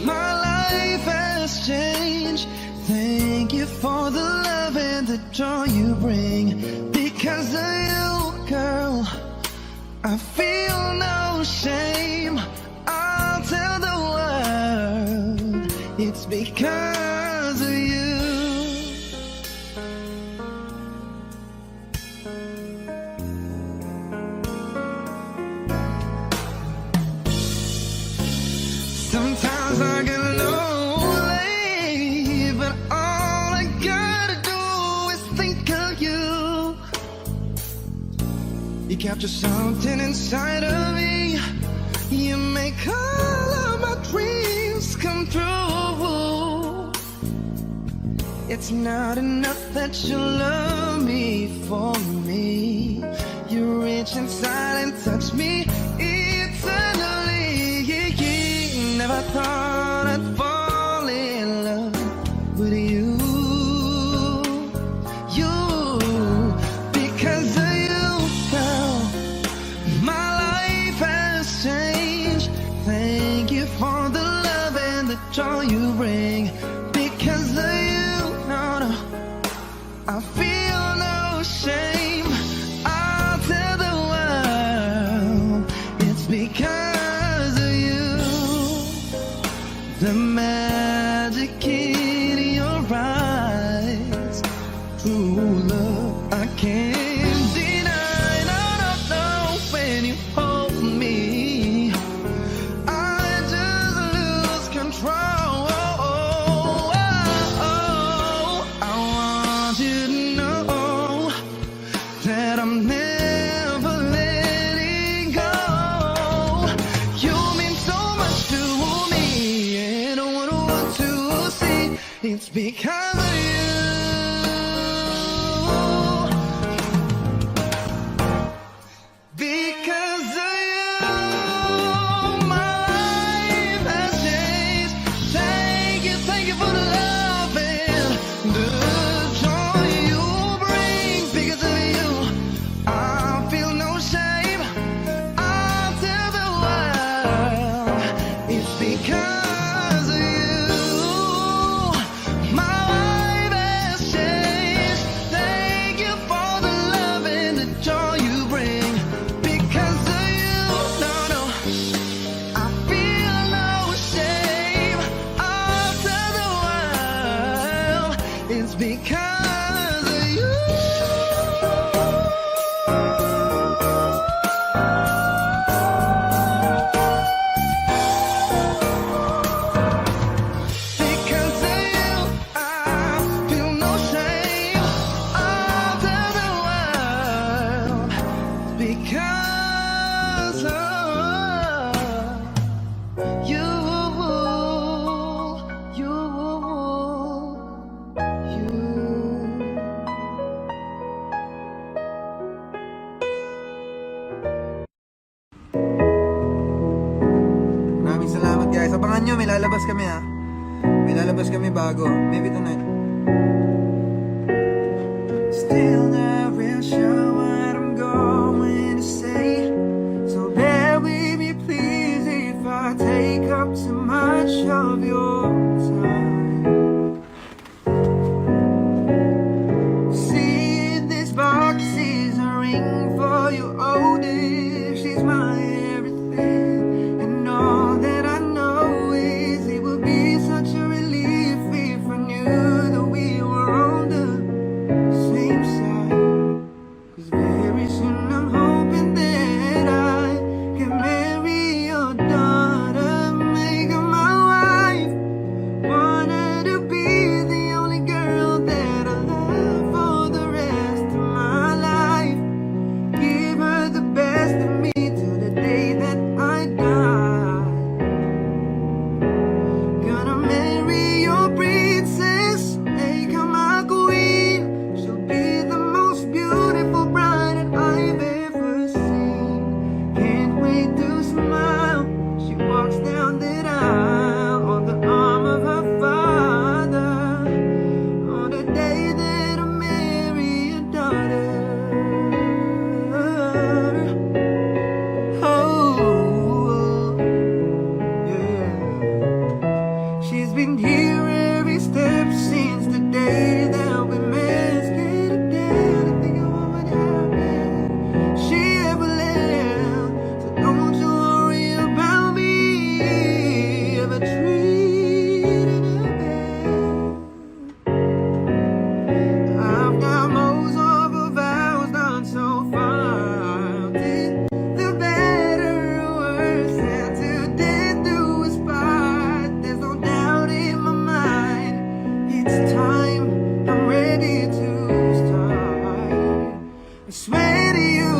my life has changed. Thank you for the love and the joy you bring. Because of you, girl, I feel no shame. I'll tell the world it's because of you. Sometimes I get lonely, but all I gotta do is think of you. You capture something inside of me. You make all of my dreams come true. It's not enough that you love me for me. You reach inside and touch me eternally. Never thought I'd fall in love with you. Because of you, girl, my life has changed. Thank you for the love and the joy you bring. Because of you, no, I feel no shame. I'll tell the world it's because of you. The magic in your eyes, true love I can't deny. No, no, no, when you hold me, I just lose control. I want you to know that I'm never letting go. You mean so much to me, and I want to see it's because of you. Because of you, my life has changed. Thank you for the love and the joy you bring. Because of you, I feel no shame. I'll tell the world it's because of you. My abangan nyo, may lalabas kami ha. May lalabas kami bago. Maybe tonight. Still not real sure what I'm going to say. So bear with me please if I take up too much of your time. See, this box is a ring for you. Oh dear, she's my everything. And all that I know is it would be such a relief if I knew that we were on the same side. 'Cause very soon I'm hoping that I can marry your daughter, make her my wife. Want her to be the only girl that I love for the rest of my life. Give her the best of me till the day that I die. Gonna marry your princess, make her my queen. She'll be the most beautiful bride that I've ever seen. Can't wait to smile. She walks down that aisle on the arm of her father. On the day that I marry your daughter. Oh, yeah. She's been here every step since the day that we met. Scared to death to think of what would happen. She ever left, so don't you worry about me ever treating her bad. I've got most of her vows done so far. Did the better or worse, and to death do us part. There's no doubt in my mind. It's time, I'm ready to start. I swear to you,